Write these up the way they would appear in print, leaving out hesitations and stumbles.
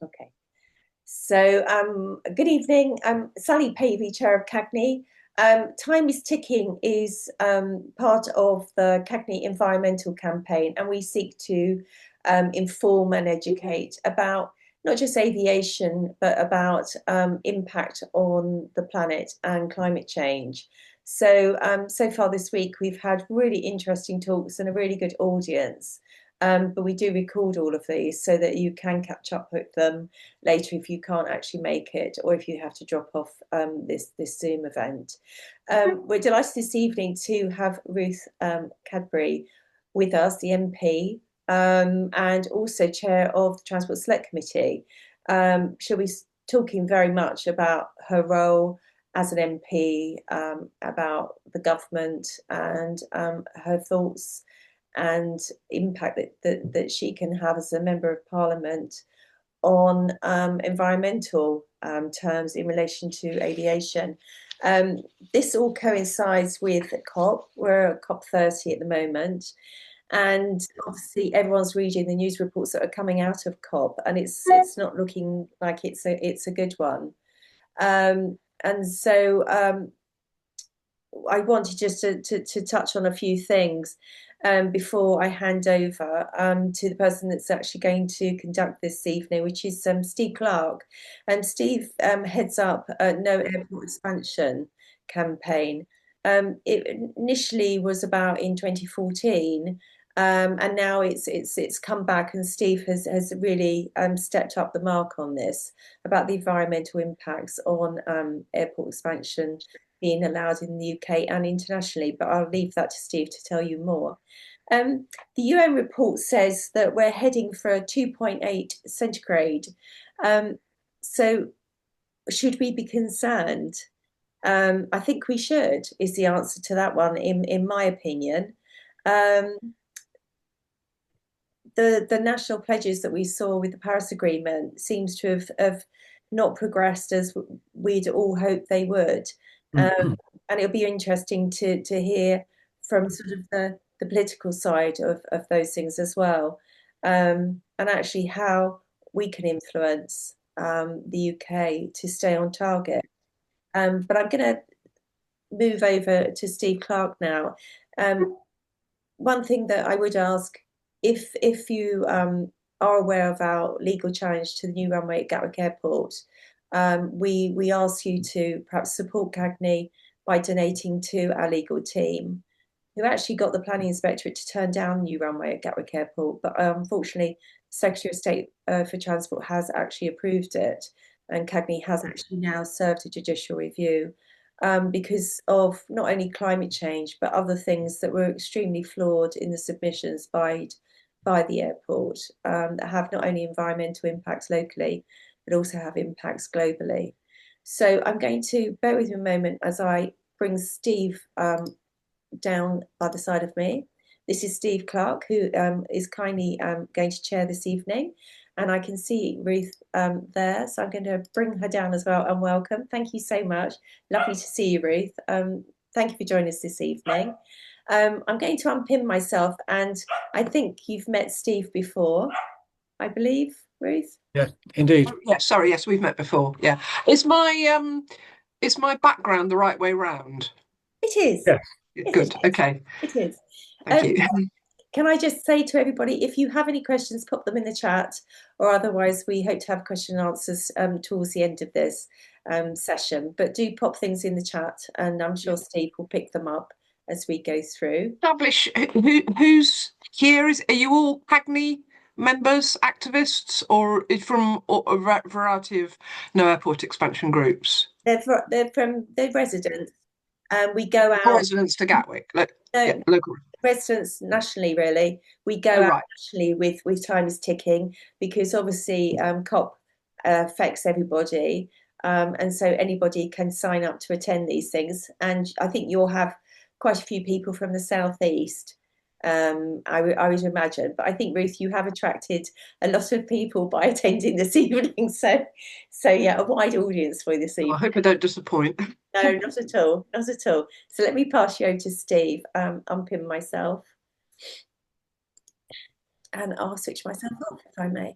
Okay. So, good evening. Sally Pavey, Chair of CAGNY. Time is Ticking is part of the CAGNY Environmental Campaign, and we seek to inform and educate about not just aviation, but about impact on the planet and climate change. So, so far this week, we've had really interesting talks and a really good audience. But we do record all of these so that you can catch up with them later if you can't actually make it, or if you have to drop off this Zoom event. We're delighted this evening to have Ruth Cadbury with us, the MP, and also chair of the Transport Select Committee. She'll be talking very much about her role as an MP, about the government, and her thoughts and impact that she can have as a member of Parliament on environmental terms in relation to aviation. This all coincides with COP. We're at COP 30 at the moment, and obviously everyone's reading the news reports that are coming out of COP, and it's not looking like it's a good one. And so I wanted just to touch on a few things before I hand over to the person that's actually going to conduct this evening, which is Steve Clark. And Steve heads up a No Airport Expansion campaign. It initially was about in 2014, and now it's come back, and Steve has really stepped up the mark on this about the environmental impacts on airport expansion being allowed in the UK and internationally, but I'll leave that to Steve to tell you more. The UN report says that we're heading for a 2.8 centigrade. So should we be concerned? I think we should, is the answer to that one, in my opinion. The national pledges that we saw with the Paris Agreement seems to have not progressed as we'd all hoped they would. And it'll be interesting to hear from sort of the political side of those things as well, and actually how we can influence the UK to stay on target. But I'm going to move over to Steve Clark now. One thing that I would ask, if you are aware of our legal challenge to the new runway at Gatwick Airport, we ask you to perhaps support CAGNY by donating to our legal team, who actually got the planning inspectorate to turn down the new runway at Gatwick Airport. But unfortunately, Secretary of State for Transport has actually approved it, and CAGNY has actually now served a judicial review because of not only climate change, but other things that were extremely flawed in the submissions by the airport that have not only environmental impacts locally, but also have impacts globally. So I'm going to bear with you a moment as I bring Steve down by the side of me. This is Steve Clark, who is kindly going to chair this evening. And I can see Ruth there, so I'm going to bring her down as well and welcome. Thank you so much. Lovely to see you, Ruth. Thank you for joining us this evening. I'm going to unpin myself, and I think you've met Steve before, I believe, Ruth? Yeah, indeed. Yeah, sorry, yes, we've met before. Yeah. Is my background the right way round? It is. Yes. Good. Okay. It is. Thank you. Can I just say to everybody, if you have any questions, pop them in the chat, or otherwise we hope to have question and answers towards the end of this session. But do pop things in the chat, and I'm sure Steve will pick them up as we go through. Establish who's here. Are you all CAGNY members, activists, or from a variety of no airport expansion groups? They're residents. We go out. Residents to Gatwick, local residents nationally. Really, we go out nationally with Time is Ticking, because obviously COP affects everybody, and so anybody can sign up to attend these things. And I think you'll have quite a few people from the southeast. I would imagine, but I think, Ruth, you have attracted a lot of people by attending this evening. So yeah, a wide audience for you this evening. I hope I don't disappoint. No, not at all, not at all. So let me pass you over to Steve. Unpin myself, and I'll switch myself off if I may.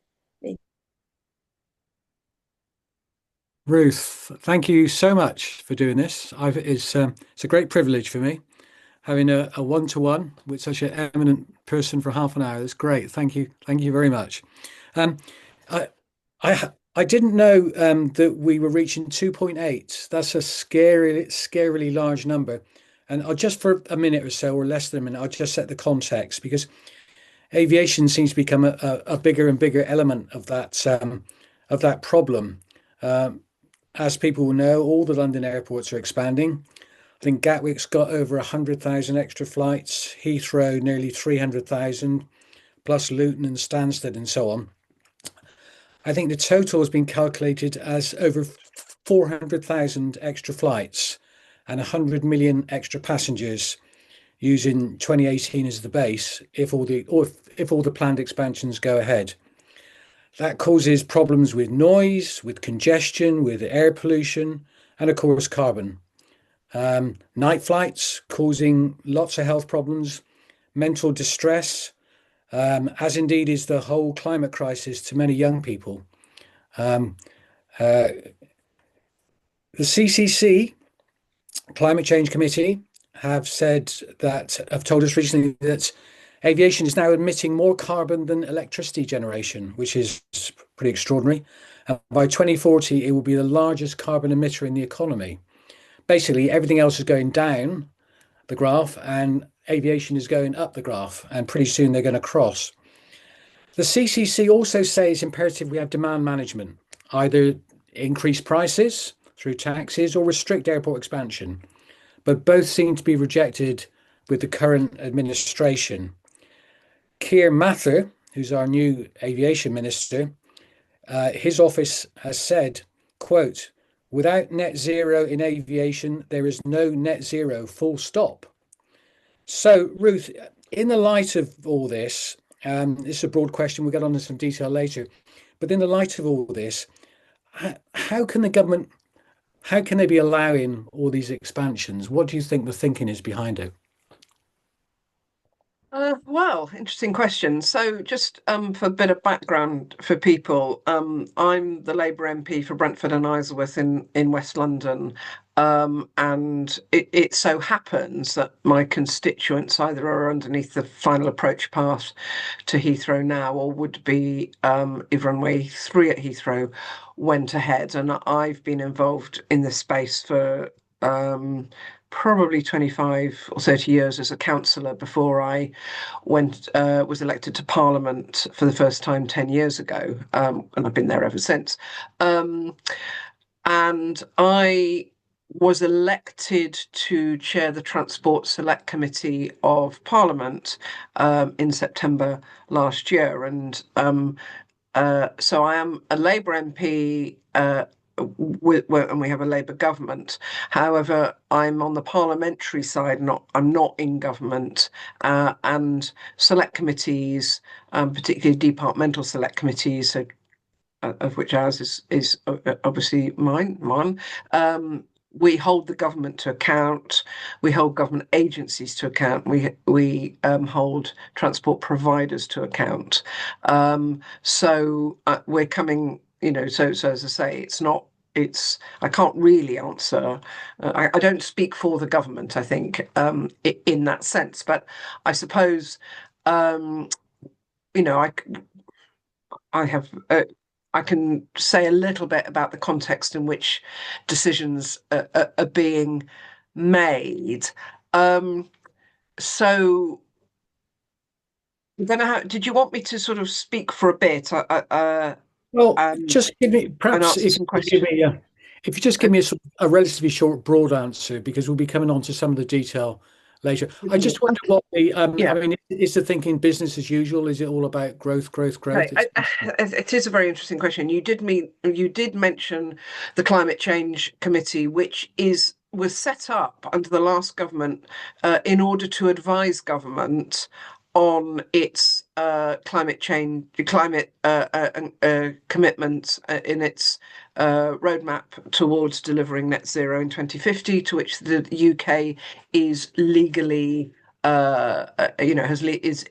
Ruth, thank you so much for doing this. It's a great privilege for me having a one-to-one with such an eminent person for half an hour. That's great. Thank you very much. Um, I I didn't know that we were reaching 2.8. That's a scarily large number. And I'll just for a minute or so, or less than a minute, I'll just set the context because aviation seems to become a bigger and bigger element of that problem. Um, as people will know, all the London airports are expanding. I think Gatwick's got over 100,000 extra flights, Heathrow nearly 300,000, plus Luton and Stansted and so on. I think the total has been calculated as over 400,000 extra flights and 100 million extra passengers using 2018 as the base if all the planned expansions go ahead. That causes problems with noise, with congestion, with air pollution, and of course carbon. Night flights causing lots of health problems, mental distress, as indeed is the whole climate crisis to many young people. Um, uh, the CCC, Climate Change Committee, have told us recently that aviation is now emitting more carbon than electricity generation, which is pretty extraordinary. And by 2040, it will be the largest carbon emitter in the economy. Basically, everything else is going down the graph and aviation is going up the graph, and pretty soon they're going to cross. The CCC also say it's imperative we have demand management, either increase prices through taxes or restrict airport expansion. But both seem to be rejected with the current administration. Keir Mather, who's our new aviation minister, his office has said, quote, without net zero in aviation, there is no net zero, full stop. So, Ruth, in the light of all this, this is a broad question, we'll get on to some detail later, but in the light of all this, how can the government, how can they be allowing all these expansions? What do you think the thinking is behind it? Well, interesting question. So, just for a bit of background for people, I'm the Labour MP for Brentford and Isleworth in West London, and it so happens that my constituents either are underneath the final approach path to Heathrow now, or would be if runway 3 at Heathrow went ahead, and I've been involved in this space for probably 25 or 30 years as a councillor before I was elected to Parliament for the first time 10 years ago, and I've been there ever since. And I was elected to chair the Transport Select Committee of Parliament in September last year, and so I am a Labour MP. And we have a Labour government. However, I'm on the parliamentary side, I'm not in government, and select committees, particularly departmental select committees, so, of which ours is obviously mine. We hold the government to account. We hold government agencies to account. We hold transport providers to account. So we're coming. So as I say, I can't really answer. I don't speak for the government, I think, in that sense. But I suppose, you know, I have. I can say a little bit about the context in which decisions are being made. So, did you want me to sort of speak for a bit? Well, And just give me, and perhaps answer some questions. if you just give me a relatively short, broad answer, because we'll be coming on to some of the detail later. I just wonder what I Yeah. mean, is the thinking business as usual? Is it all about growth, growth, growth? Okay, it is a very interesting question. You did mention the Climate Change Committee, which was set up under the last government in order to advise government on its climate commitments in its roadmap towards delivering net zero in 2050, to which the UK is legally is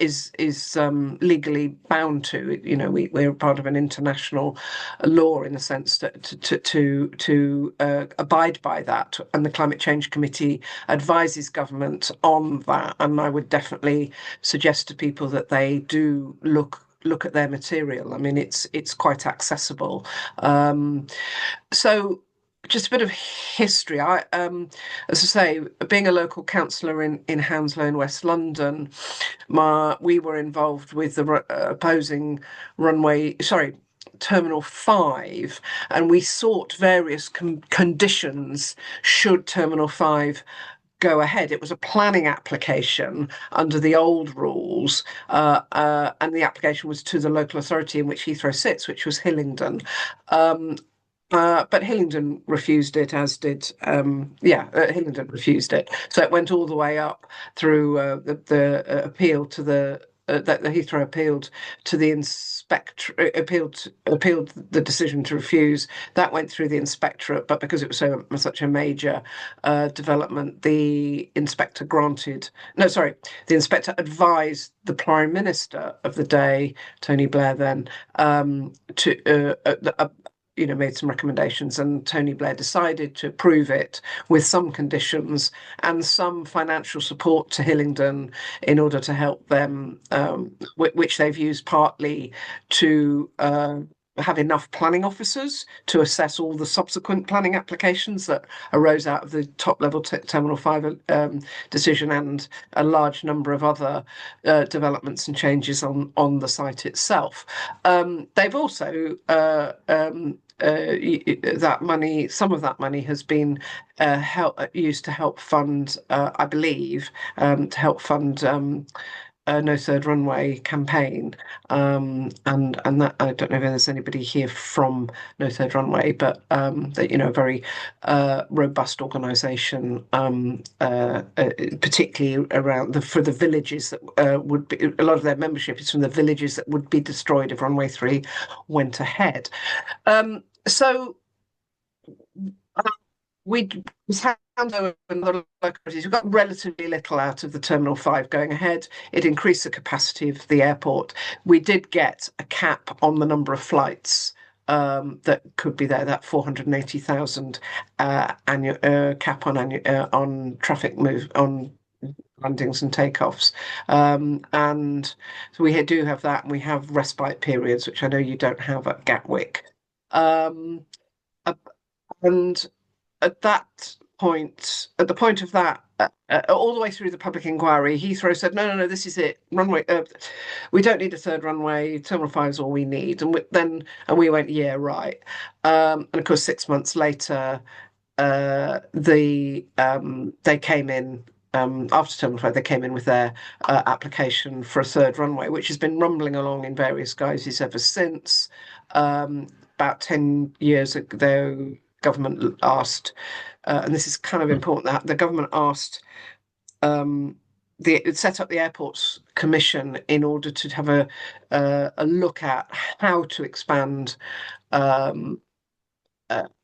legally bound to. We're part of an international law in the sense that to abide by that, and the Climate Change Committee advises government on that. And I would definitely suggest to people that they do look at their material. I mean, it's quite accessible. So just a bit of history. As I say, being a local councillor in Hounslow in West London, we were involved with the opposing Terminal 5, and we sought various conditions should Terminal 5 go ahead. It was a planning application under the old rules, and the application was to the local authority in which Heathrow sits, which was Hillingdon. But Hillingdon refused it, as did Hillingdon refused it. So it went all the way up through the appeal to the Heathrow appealed to the inspector, appealed the decision to refuse. That went through the inspectorate, but because it was such a major development, the inspector advised the Prime Minister of the day, Tony Blair, then made some recommendations, and Tony Blair decided to approve it with some conditions and some financial support to Hillingdon in order to help them, which they've used partly to have enough planning officers to assess all the subsequent planning applications that arose out of the top level Terminal 5 decision, and a large number of other developments and changes on the site itself. They've also that money, some of that money has been used to help fund, I believe, to help fund No Third Runway campaign, and that, I don't know if there's anybody here from No Third Runway, but a very robust organisation, particularly around for the villages that would be, a lot of their membership is from the villages that would be destroyed if Runway 3 went ahead. So we Hounslow and the localities, we got relatively little out of the Terminal 5 going ahead. It increased the capacity of the airport. We did get a cap on the number of flights that could be there, that 480,000 annual cap on traffic on landings and takeoffs, and so we do have that, and we have respite periods, which I know you don't have at Gatwick. And at the point of that, all the way through the public inquiry, Heathrow said, no, this is it. Runway, we don't need a third runway. Terminal 5 is all we need. And we went, yeah, right. And of course, 6 months later, they came in. After Terminal 5, they came in with their application for a third runway, which has been rumbling along in various guises ever since. About 10 years ago, government asked, and this is kind of important, that the government asked, set up the Airports Commission in order to have a look at how to expand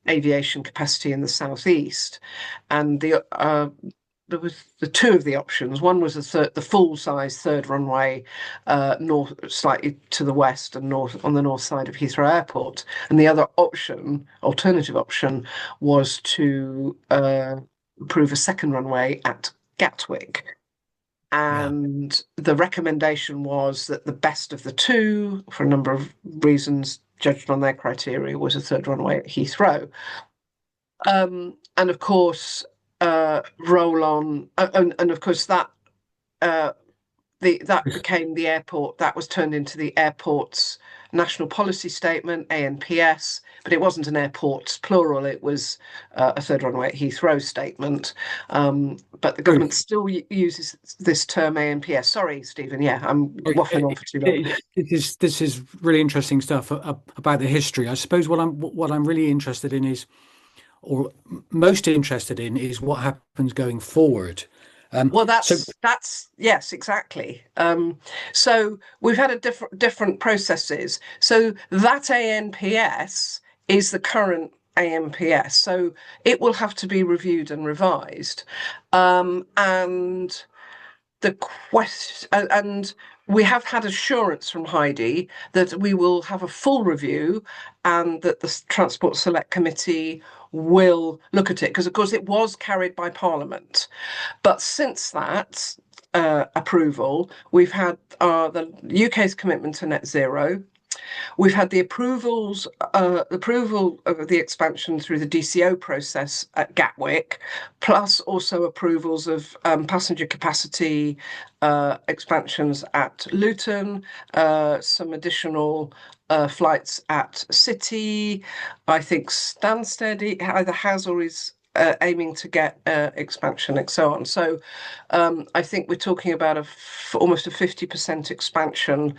aviation capacity in the southeast, and there was the two of the options. One was the full-size third runway north, slightly to the west and north on the north side of Heathrow Airport, and the other alternative option, was to approve a second runway at Gatwick. And the recommendation was that the best of the two, for a number of reasons judged on their criteria, was a third runway at Heathrow. And of course, roll on, and of course that became the airport. That was turned into the airport's national policy statement, ANPS, but it wasn't an airports plural. It was a third runway at Heathrow statement. But the government still uses this term ANPS. Sorry, Stephen. Yeah, I'm waffling on for too long. This is really interesting stuff about the history. I suppose what I'm really interested in is, or most interested in, is what happens going forward. Well, that's yes, exactly. So we've had a different processes. So that ANPS is the current ANPS. So it will have to be reviewed and revised. And the question, and we have had assurance from Heidi that we will have a full review and that the Transport Select Committee will look at it, because of course it was carried by Parliament. But since that approval, we've had the UK's commitment to net zero. We've had the approval of the expansion through the DCO process at Gatwick, plus also approvals of passenger capacity expansions at Luton, some additional flights at City. I think Stansted either has or is aiming to get expansion and so on. So I think we're talking about almost a 50% expansion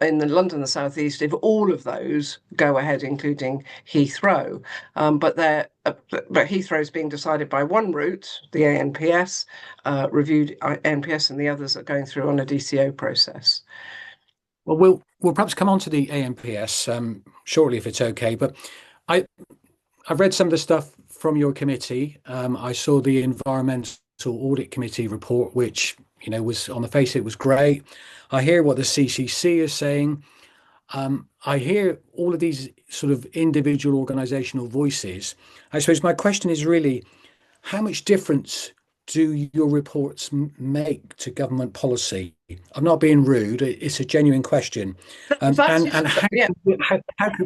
in the London, the South East, if all of those go ahead, including Heathrow. But Heathrow is being decided by one route, the ANPS, reviewed ANPS, and the others are going through on a DCO process. Well, we'll perhaps come on to the ANPS shortly, if it's okay. But I've read some of the stuff from your committee. I saw the Environmental Audit Committee report, which was, on the face, it was great. I hear what the CCC is saying. I hear all of these sort of individual organisational voices. I suppose my question is really, how much difference do your reports make to government policy? I'm not being rude. It's a genuine question. And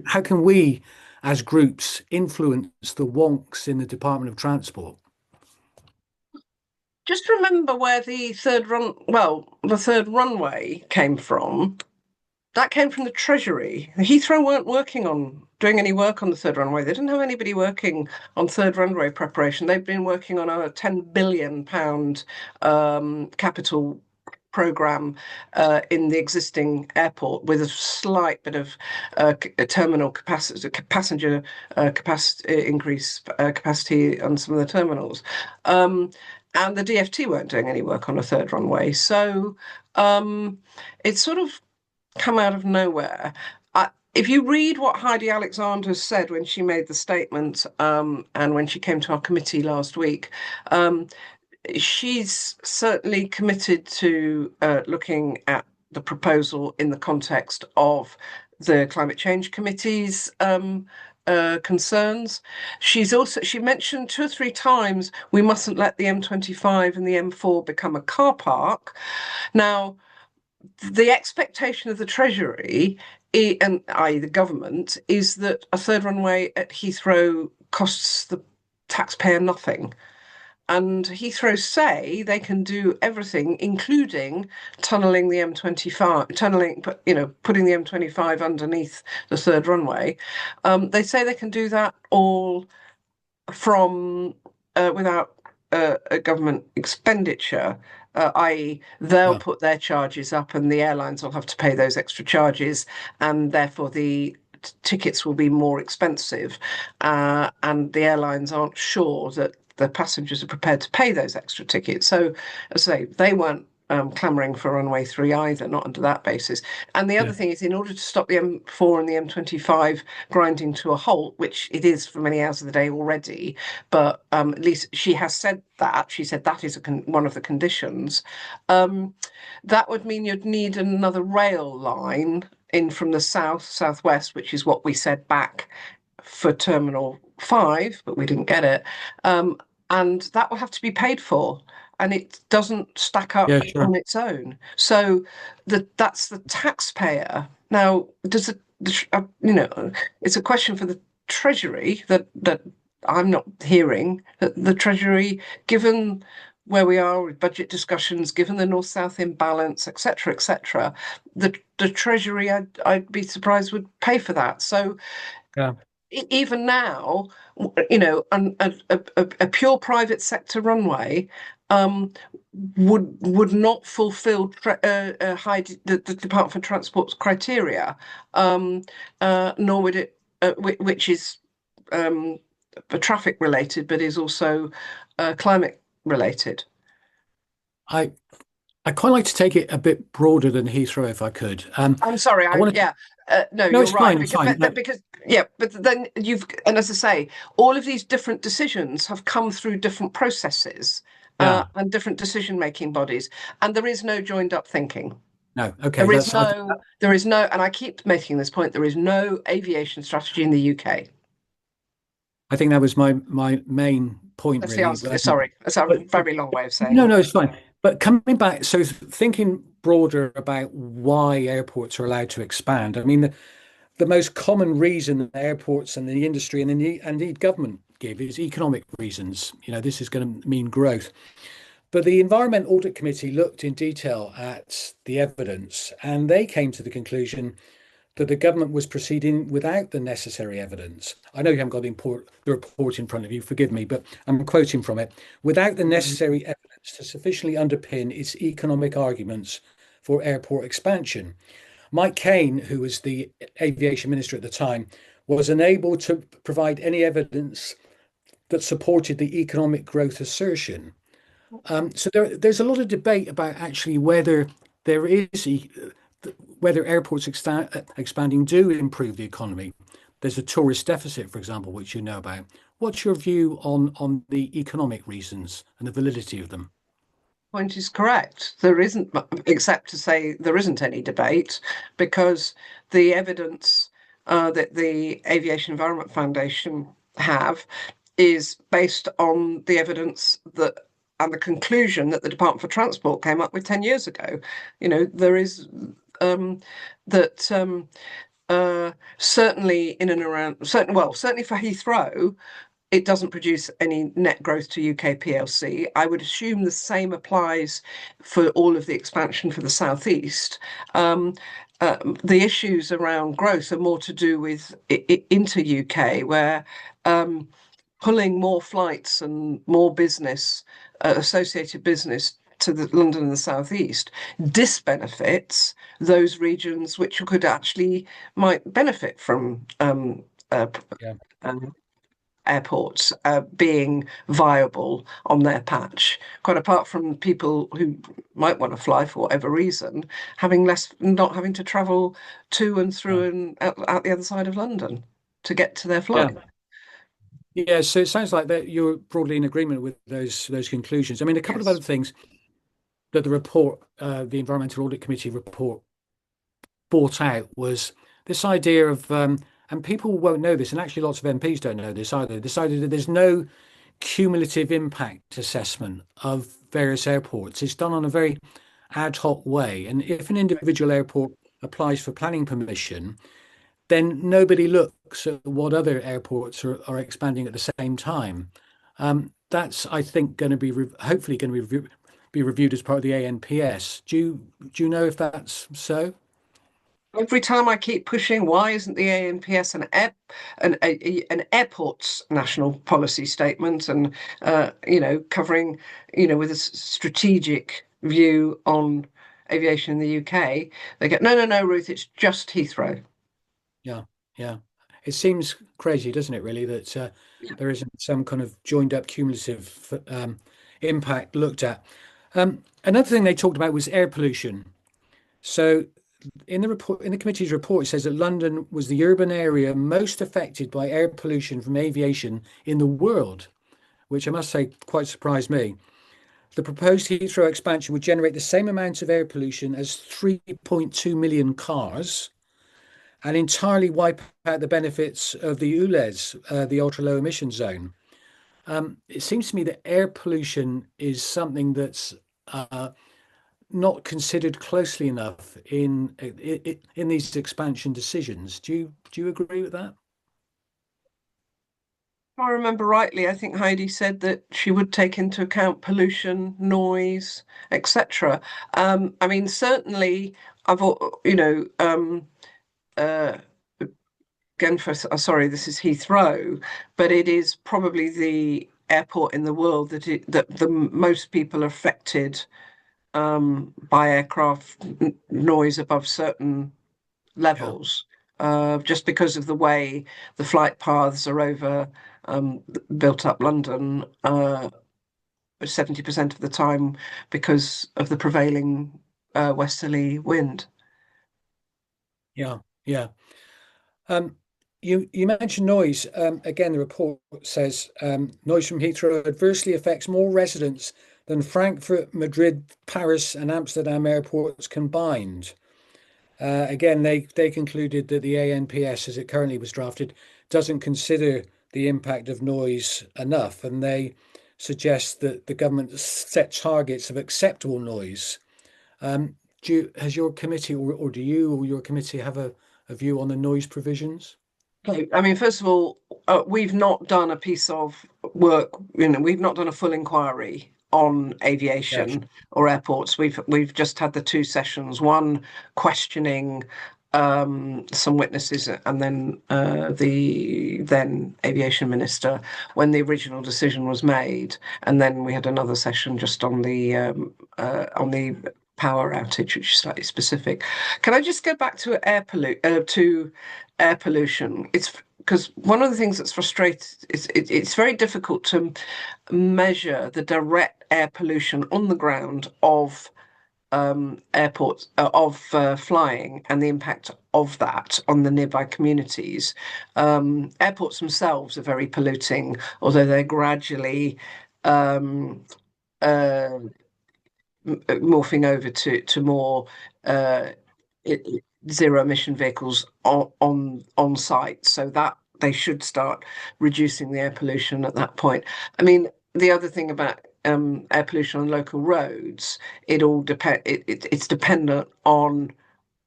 how can we, as groups, influence the wonks in the Department of Transport? Just remember where the third runway came from. That came from the Treasury. Heathrow weren't working on doing any work on the third runway. They didn't have anybody working on third runway preparation. They've been working on a £10 billion capital programme in the existing airport, with a slight bit of terminal capacity, passenger capacity increase capacity on some of the terminals. And the DfT weren't doing any work on a third runway. So it's sort of come out of nowhere. If you read what Heidi Alexander said when she made the statement and when she came to our committee last week, she's certainly committed to looking at the proposal in the context of the Climate Change Committee's concerns. She mentioned 2 or 3 times we mustn't let the M25 and the M4 become a car park. Now, the expectation of the Treasury, and i.e. the government, is that a third runway at Heathrow costs the taxpayer nothing. And Heathrow say they can do everything, including tunnelling the M25, putting the M25 underneath the third runway. They say they can do that all from without a government expenditure, i.e. they'll put their charges up and the airlines will have to pay those extra charges, and therefore the tickets will be more expensive, and the airlines aren't sure that the passengers are prepared to pay those extra tickets. So, as I say, they weren't clamouring for runway 3 either, not under that basis. And the other thing is, in order to stop the M4 and the M25 grinding to a halt, which it is for many hours of the day already, but at least she has said that. She said that is one of the conditions. That would mean you'd need another rail line in from the southwest, which is what we said back for Terminal 5, but we didn't get it. And that will have to be paid for, and it doesn't stack up on its own. So that's the taxpayer. Now, does it? It's a question for the Treasury that I'm not hearing. That the Treasury, given where we are with budget discussions, given the north-south imbalance, etc., the Treasury, I'd be surprised, would pay for that. So. Yeah. Even now, a pure private sector runway would not fulfil the Department for Transport's criteria, nor would it, which is traffic related, but is also climate related. I quite like to take it a bit broader than Heathrow, if I could. I'm sorry. No, you're it's right. Fine, it's fine. But then and as I say, all of these different decisions have come through different processes, Yeah. and different decision-making bodies, and there is no joined-up thinking. No. Okay. There is no, and I keep making this point, there is no aviation strategy in the UK. I think that was my main point, That's the really. answer. Sorry, that's a very long way of saying No, it. no, it's fine. But coming back, so thinking broader about why airports are allowed to expand. I mean, the most common reason that airports and the industry and indeed government give is economic reasons. This is going to mean growth. But the Environment Audit Committee looked in detail at the evidence, and they came to the conclusion that the government was proceeding without the necessary evidence. I know you haven't got the report in front of you, forgive me, but I'm quoting from it. Without the necessary evidence to sufficiently underpin its economic arguments for airport expansion. Mike Kane, who was the aviation minister at the time, was unable to provide any evidence that supported the economic growth assertion. So there's a lot of debate about actually whether airports expanding do improve the economy. There's a tourist deficit, for example, which you know about. What's your view on the economic reasons and the validity of them? Point is correct. There isn't, except to say there isn't any debate, because the evidence that the Aviation Environment Foundation have is based on the evidence that and the conclusion that the Department for Transport came up with 10 years ago. There is certainly in and around, certainly for Heathrow, it doesn't produce any net growth to UK PLC. I would assume the same applies for all of the expansion for the southeast. The issues around growth are more to do with into UK, where pulling more flights and more business, associated business to the London and the southeast disbenefits those regions which might benefit from airports being viable on their patch, quite apart from people who might want to fly for whatever reason, not having to travel to and through and out the other side of London to get to their flight. Yeah, so it sounds like that you're broadly in agreement with those conclusions. I mean, a couple of other things that the report, the Environmental Audit Committee report, brought out was this idea of, and people won't know this, and actually lots of MPs don't know this either, decided that there's no cumulative impact assessment of various airports. It's done on a very ad hoc way. And if an individual airport applies for planning permission, then nobody looks at what other airports are expanding at the same time. That's, I think, going to be hopefully going to be reviewed as part of the ANPS. Do you know if that's so? Every time I keep pushing, why isn't the ANPS an airport's national policy statement and covering with a strategic view on aviation in the UK? They get no, Ruth, it's just Heathrow. Yeah. It seems crazy, doesn't it, really, that there isn't some kind of joined up cumulative impact looked at. Another thing they talked about was air pollution. So in the committee's report, it says that London was the urban area most affected by air pollution from aviation in the world, which I must say quite surprised me. The proposed Heathrow expansion would generate the same amount of air pollution as 3.2 million cars, and entirely wipe out the benefits of the ULEZ, the ultra low emission zone. It seems to me that air pollution is something that's not considered closely enough in these expansion decisions. Do you agree with that? If I remember rightly, I think Heidi said that she would take into account pollution, noise, etc. I mean, certainly, again, sorry, this is Heathrow, but it is probably the airport in the world that the most people are affected by aircraft noise above certain levels, just because of the way the flight paths are over built up London 70% of the time because of the prevailing westerly wind. Yeah. You mentioned noise. Again, the report says noise from Heathrow adversely affects more residents than Frankfurt, Madrid, Paris, and Amsterdam airports combined. Again, they concluded that the ANPS, as it currently was drafted, doesn't consider the impact of noise enough, and they suggest that the government set targets of acceptable noise. Has your committee, or do you or your committee have a view on the noise provisions? Okay, I mean, first of all, we've not done a piece of work, we've not done a full inquiry on aviation or airports. We've just had the two sessions, one questioning some witnesses and then the then aviation minister when the original decision was made, and then we had another session just on the power outage, which is slightly specific. Can I just go back to air pollution? It's because one of the things that's frustrating is it's very difficult to measure the direct air pollution on the ground of airports of flying and the impact of that on the nearby communities. Airports themselves are very polluting, although they're gradually morphing over to more zero emission vehicles on site, so that they should start reducing the air pollution at that point. I mean, the other thing about air pollution on local roads, it's dependent on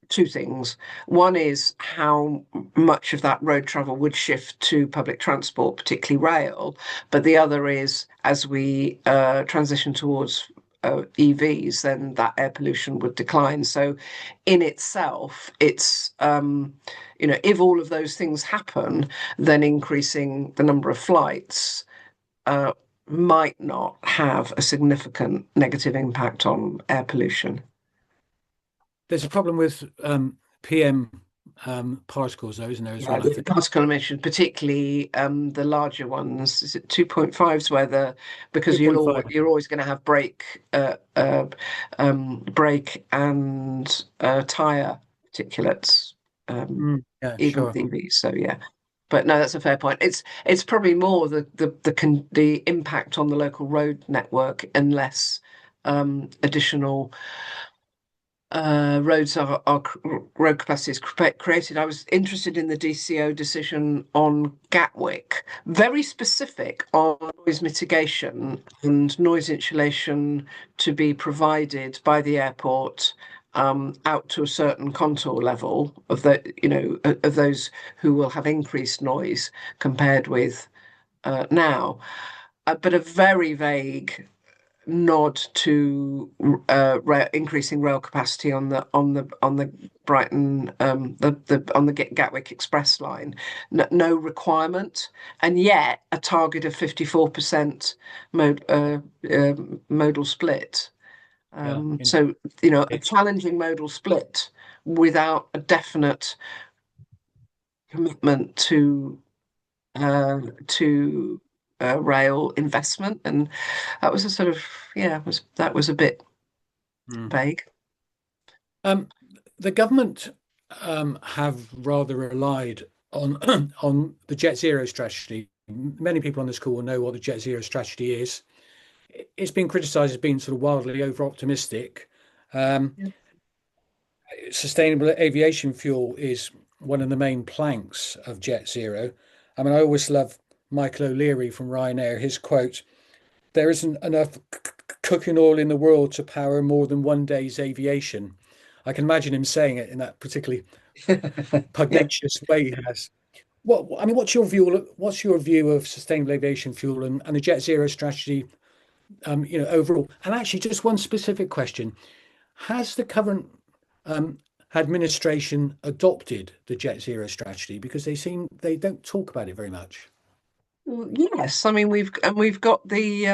two things. One is how much of that road travel would shift to public transport, particularly rail, but the other is as we transition towards EVs, then that air pollution would decline. So in itself, it's if all of those things happen, then increasing the number of flights might not have a significant negative impact on air pollution. There's a problem with PM particles, though, isn't there, as well? The particle emissions, particularly the larger ones. Is it 2.5s where because you're always going to have brake and tire particulates, even with EVs. So yeah. But no, that's a fair point. It's probably more the impact on the local road network and less additional road capacity is created. I was interested in the DCO decision on Gatwick, very specific on noise mitigation and noise insulation to be provided by the airport out to a certain contour level of of those who will have increased noise compared with now, but a very vague nod to increasing rail capacity on the Brighton on the Gatwick Express line. No requirement, and yet a target of 54% modal split. So a challenging modal split without a definite commitment to rail investment, and that was a sort of that was a bit vague. The government have rather relied on the Jet Zero strategy. Many people on this call will know what the Jet Zero strategy is. It's been criticised as being sort of wildly over optimistic. Sustainable aviation fuel is one of the main planks of Jet Zero. I mean, I always love Michael O'Leary from Ryanair, his quote, "There isn't enough cooking oil in the world to power more than one day's aviation." I can imagine him saying it in that particularly pugnacious way he has. What's your view? What's your view of sustainable aviation fuel and the Jet Zero strategy, overall? And actually, just one specific question: has the current administration adopted the Jet Zero strategy? Because they don't talk about it very much. Yes, I mean we've got the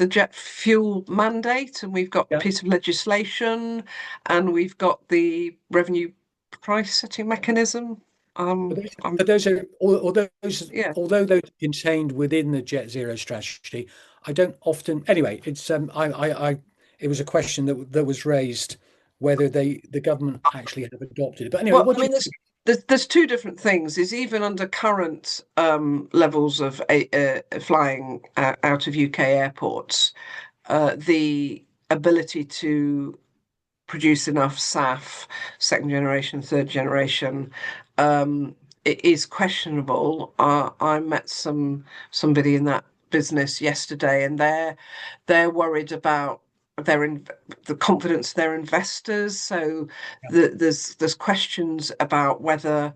jet fuel mandate, and we've got a piece of legislation, and we've got the revenue price setting mechanism. But those are although those are contained within the Jet Zero strategy, I don't often. Anyway, it's it was a question that was raised whether the government actually have adopted it. But anyway, there's two different things. Is even under current levels of flying out of UK airports, the ability to produce enough SAF, second generation, third generation, it is questionable. I met somebody in that business yesterday, and they're worried about the confidence of their investors. So there's questions about whether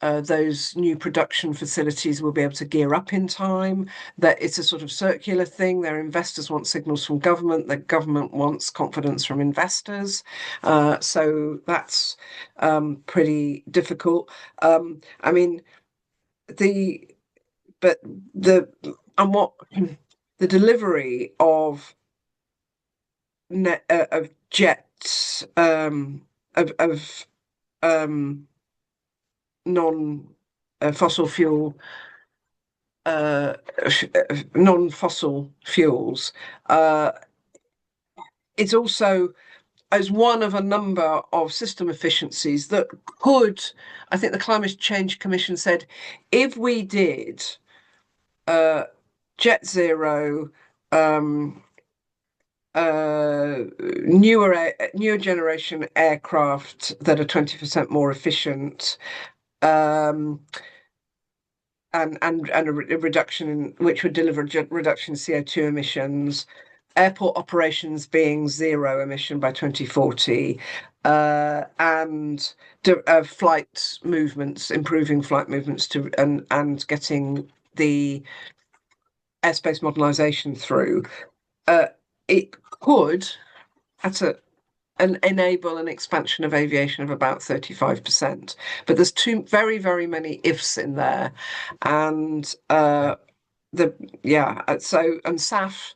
those new production facilities will be able to gear up in time, that it's a sort of circular thing. Their investors want signals from government, the government wants confidence from investors. So that's pretty difficult. I mean, the delivery of jets of non-fossil fuel non-fossil fuels it's also as one of a number of system efficiencies that could, I think the Climate Change Commission said, if we did jet zero, newer generation aircraft that are 20% more efficient, and a reduction in which would deliver a reduction in CO2 emissions, airport operations being zero emission by 2040, and flight movements, improving flight movements and getting the airspace modernisation through. It could, enable an expansion of aviation of about 35%. But there's very, very many ifs in there. And so SAF,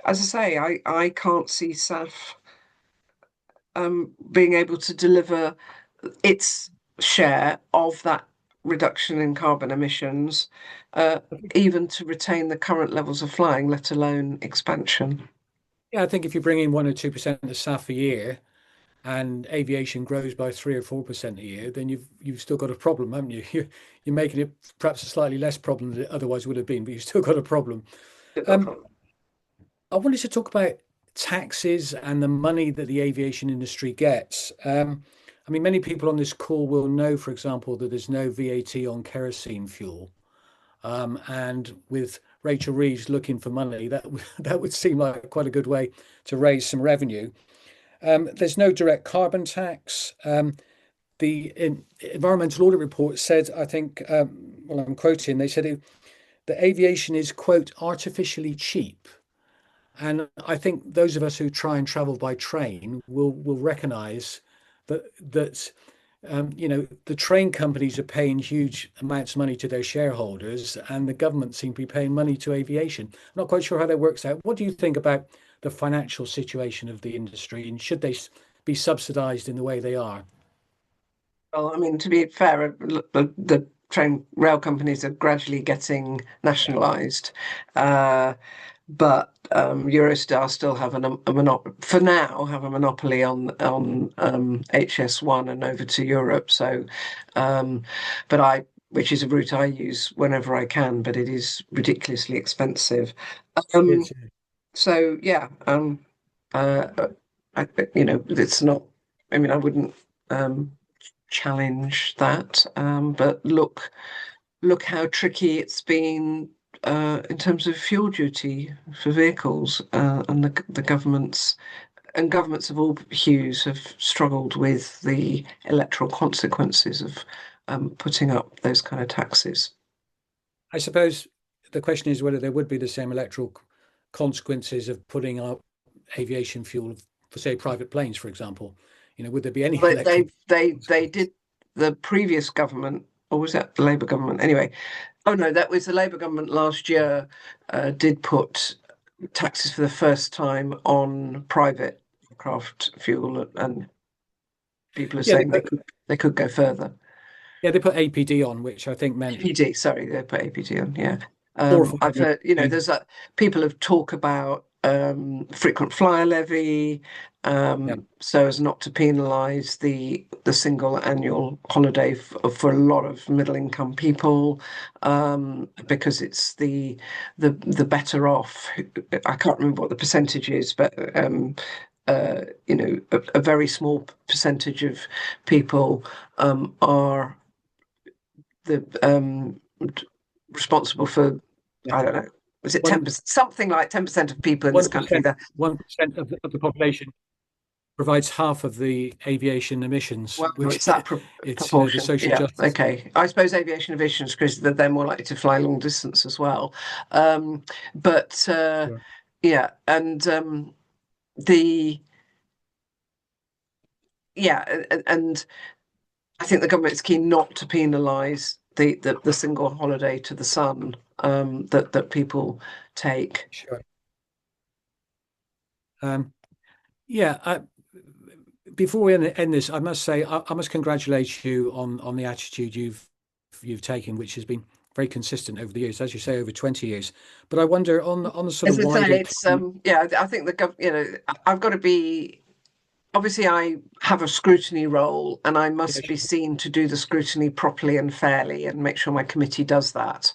as I say, I can't see SAF being able to deliver its share of that reduction in carbon emissions, even to retain the current levels of flying, let alone expansion. Yeah, I think if you bring in 1 or 2% of the SAF a year, and aviation grows by 3 or 4% a year, then you've still got a problem, haven't you? You're making it perhaps a slightly less problem than it otherwise would have been, but you've still got a problem. I wanted to talk about taxes and the money that the aviation industry gets. I mean, many people on this call will know, for example, that there's no VAT on kerosene fuel. And with Rachel Reeves looking for money, that would seem like quite a good way to raise some revenue. There's no direct carbon tax. The Environmental Audit Report said, I think, well, I'm quoting, they said that aviation is, quote, artificially cheap. And I think those of us who try and travel by train will recognise that the train companies are paying huge amounts of money to their shareholders, and the government seem to be paying money to aviation. I'm not quite sure how that works out. What do you think about the financial situation of the industry, and should they be subsidised in the way they are? Well, I mean, to be fair, the train rail companies are gradually getting nationalised, but Eurostar still have a monopoly for now. Have a monopoly on HS1 and over to Europe. So, which is a route I use whenever I can, but it is ridiculously expensive. So yeah, it's not. I mean, I wouldn't challenge that, but look how tricky it's been in terms of fuel duty for vehicles, and the governments of all hues have struggled with the electoral consequences of putting up those kind of taxes. I suppose the question is whether there would be the same electoral consequences of putting up aviation fuel for, say, private planes, for example. Would there be any? They did. The previous government, or was that the Labour government? Anyway, oh no, that was the Labour government last year. Did put taxes for the first time on private aircraft fuel, and people are saying they could go further. Yeah, they put APD on, which I think meant APD. Sorry, they put APD on. Yeah, I've heard. There's people have talked about frequent flyer levy, so as not to penalise the single annual holiday for a lot of middle income people, because it's the better off. I can't remember what the percentage is, but you know, a very small percentage of people are the responsible for, I don't know, was it 10%? Something like 10% of people in this country that 1% of the population provides half of the aviation emissions. well, Which it's that it's proportion. the social Yeah, justice. okay. I suppose aviation emissions because they're more likely to fly long distance as well. But yeah, and the yeah, and I think the government is keen not to penalise the single holiday to the sun that people take. Sure. Yeah. Before we end this, I must say I must congratulate you on the attitude you've taken, which has been very consistent over the years, as you say, over 20 years. But I wonder on the sort As of I say, wider. it's yeah. I think I've got to be. Obviously, I have a scrutiny role and I must be seen to do the scrutiny properly and fairly and make sure my committee does that.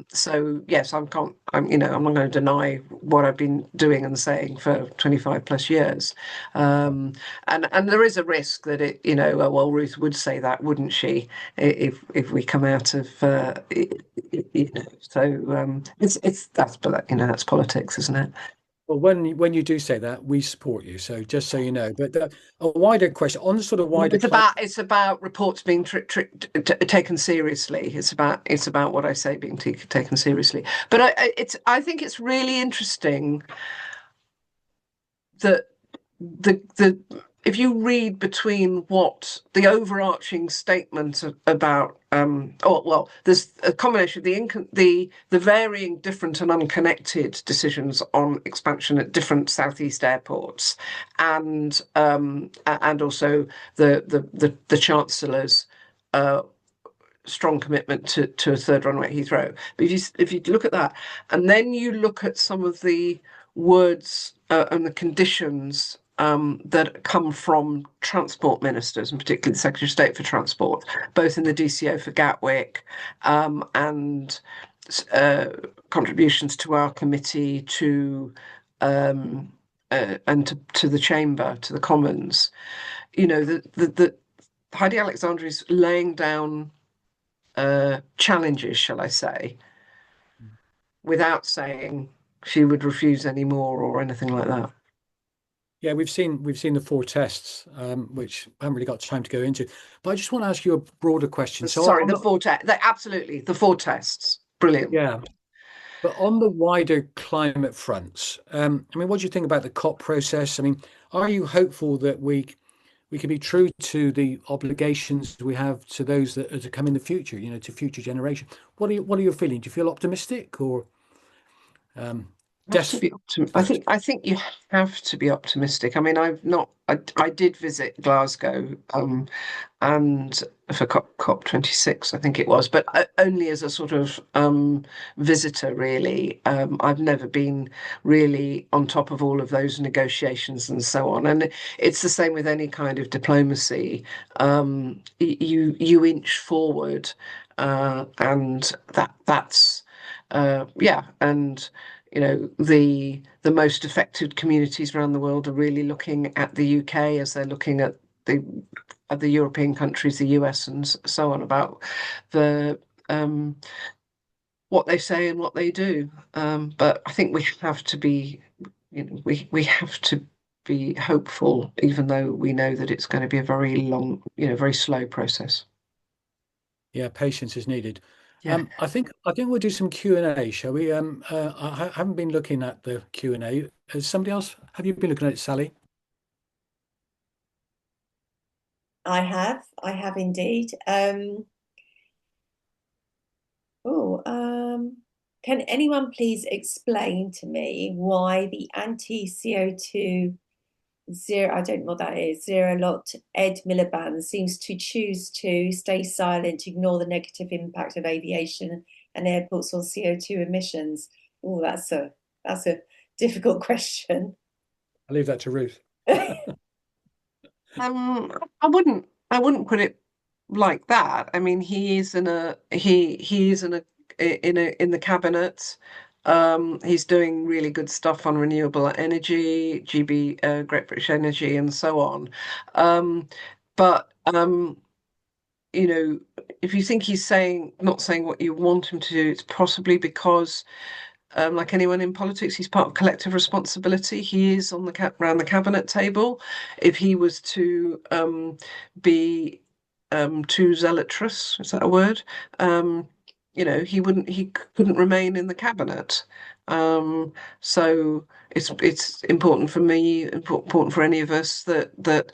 So yes, I'm not going to deny what I've been doing and saying for 25 plus years. And there is a risk that it, well, Ruth would say that, wouldn't she, if we come out of, so that's politics, isn't it? Well, when you do say that, we support you. So just so you know, but a wider question on the sort of wider. It's about reports being taken seriously. It's about what I say being taken seriously. But I think it's really interesting that if you read between what the overarching statement about there's a combination of the varying, different and unconnected decisions on expansion at different southeast airports, and also the Chancellor's strong commitment to a third runway at Heathrow. But if you look at that, and then you look at some of the words and the conditions that come from transport ministers, and particularly the Secretary of State for Transport, both in the DCO for Gatwick and contributions to our committee and to the Chamber, to the Commons. The Heidi Alexandra is laying down challenges, shall I say, without saying she would refuse any more or anything like that. Yeah, we've seen the 4 tests, which I haven't really got time to go into. But I just want to ask you a broader question. Sorry, the 4 tests. Absolutely, the 4 tests. Brilliant. Yeah. But on the wider climate fronts, I mean, what do you think about the COP process? I mean, are you hopeful that we can be true to the obligations we have to those that are to come in the future, to future generations? What are your feelings? Do you feel optimistic or I think you have to be optimistic. I mean, I did visit Glasgow and for COP26, I think it was, but only as a sort of visitor, really. I've never been really on top of all of those negotiations and so on. And it's the same with any kind of diplomacy. You inch forward, and that's and the most affected communities around the world are really looking at the UK as they're looking at the European countries, the US, and so on, about the what they say and what they do. But I think we have to be, we have to be hopeful, even though we know that it's going to be a very long, very slow process. Yeah, patience is needed. Yeah. I think we'll do some Q&A, shall we? I haven't been looking at the Q&A. Has somebody else? Have you been looking at it, Sally? I have indeed. Can anyone please explain to me why the anti-CO2 zero, I don't know what that is, zero lot Ed Miliband seems to choose to stay silent, ignore the negative impact of aviation and airports on CO2 emissions? Oh, that's a difficult question. I'll leave that to Ruth. I wouldn't put it like that. I mean, he is in the cabinet. He's doing really good stuff on renewable energy, Great British Energy, and so on. But you know, if you think he's not saying what you want him to do, it's possibly because, like anyone in politics, he's part of collective responsibility. He is on around the cabinet table. If he was to be too zealotrous, is that a word? He couldn't remain in the cabinet. So it's important for me, important for any of us that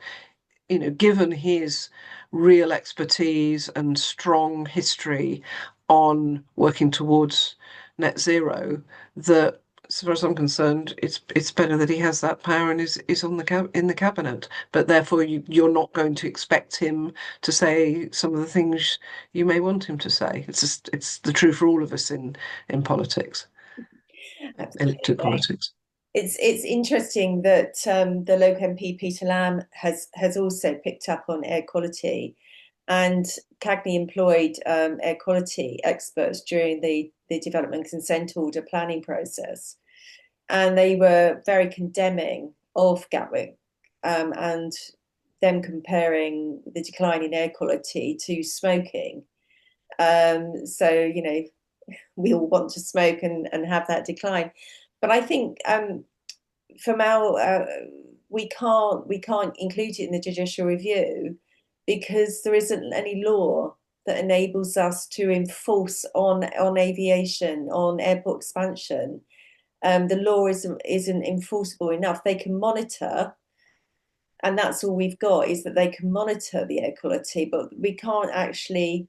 given his real expertise and strong history on working towards net zero, that as far as I'm concerned, it's better that he has that power and is in the cabinet. But therefore, you're not going to expect him to say some of the things you may want him to say. It's the truth for all of us in politics, elected politics. It's interesting that the local MP Peter Lamb has also picked up on air quality, and Cagney employed air quality experts during the development consent order planning process, and they were very condemning of Gatwick and them comparing the decline in air quality to smoking. So we all want to smoke and have that decline. But I think from we can't include it in the judicial review because there isn't any law that enables us to enforce on aviation, on airport expansion. The law isn't enforceable enough. They can monitor, and that's all we've got, is that they can monitor the air quality, but we can't actually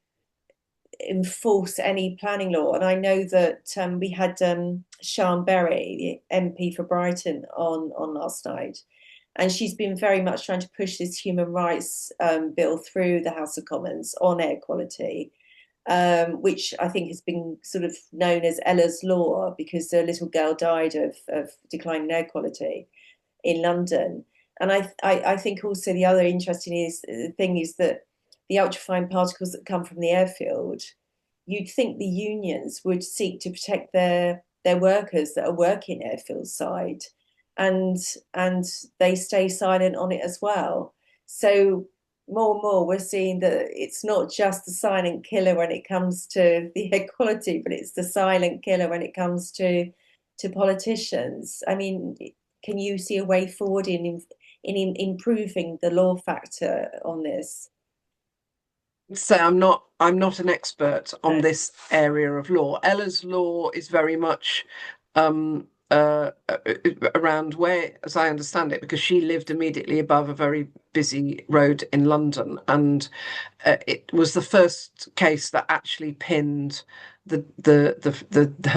enforce any planning law. And I know that we had Sian Berry, the MP for Brighton, on last night, and she's been very much trying to push this human rights bill through the House of Commons on air quality, which I think has been sort of known as Ella's Law because a little girl died of declining air quality in London. And I think also the other interesting thing is that the ultrafine particles that come from the airfield, you'd think the unions would seek to protect their workers that are working airfield side, and they stay silent on it as well. So more and more we're seeing that it's not just the silent killer when it comes to the air quality, but it's the silent killer when it comes to politicians. I mean, can you see a way forward in improving the law factor on this? So I'm not an expert on this area of law. Ella's Law is very much around where, as I understand it, because she lived immediately above a very busy road in London, and it was the first case that actually pinned her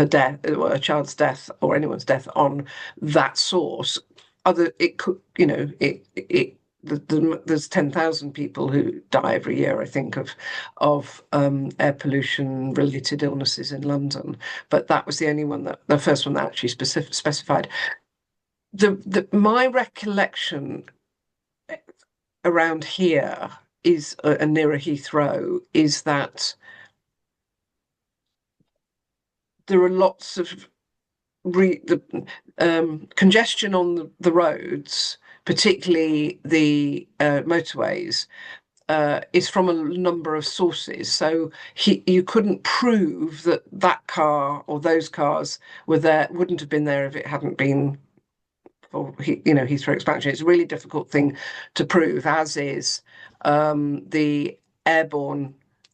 death, or a child's death, or anyone's death on that source. There's 10,000 people who die every year, I think, of air pollution related illnesses in London, but that was the first one that actually specified. My recollection around here is, and nearer Heathrow, is that there are lots of congestion on the roads, particularly the motorways, is from a number of sources. So you couldn't prove that car or those cars wouldn't have been there if it hadn't been for Heathrow expansion. It's a really difficult thing to prove, as is the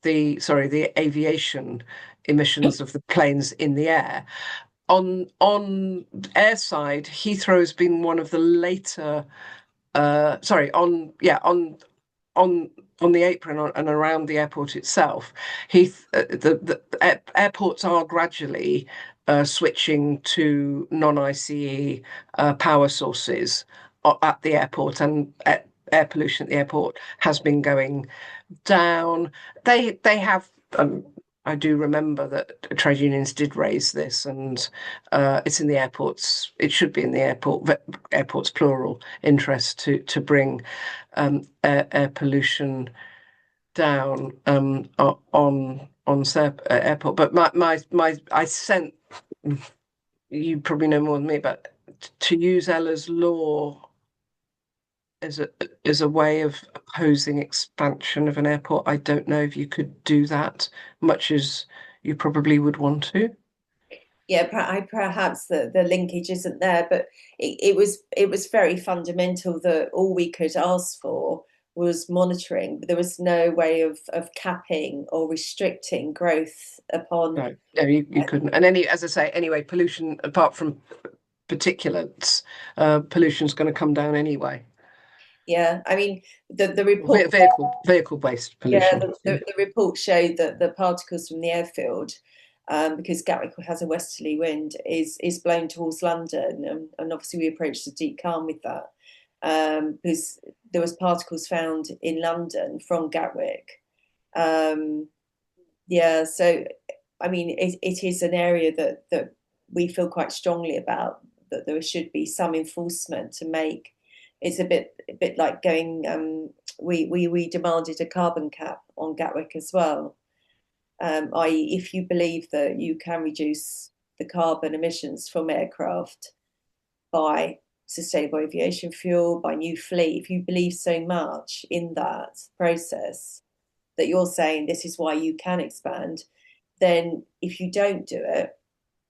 aviation emissions of the planes in the air. On air side, Heathrow has been one of the later. On the apron and around the airport itself, the airports are gradually switching to non-ICE power sources at the airport, and air pollution at the airport has been going down. They have. I do remember that trade unions did raise this, and it's in the airports. It should be in the airports plural interest to bring air pollution down on airport. But my I sent, you probably know more than me, but to use Ella's law as a way of opposing expansion of an airport, I don't know if you could do that, much as you probably would want to. Yeah, perhaps the linkage isn't there, but it was very fundamental that all we could ask for was monitoring. There was no way of capping or restricting growth upon. No, you couldn't. And as I say, anyway, pollution apart from particulates, pollution's going to come down anyway. Yeah, I mean the report vehicle-based pollution. Yeah, the report showed that the particles from the airfield, because Gatwick has a westerly wind, is blown towards London, and obviously we approached the deep calm with that, because there was particles found in London from Gatwick. Yeah, so I mean it is an area that we feel quite strongly about, that there should be some enforcement to make. It's a bit like going. We demanded a carbon cap on Gatwick as well. I.e., if you believe that you can reduce the carbon emissions from aircraft by sustainable aviation fuel, by new fleet, if you believe so much in that process that you're saying this is why you can expand, then if you don't do it,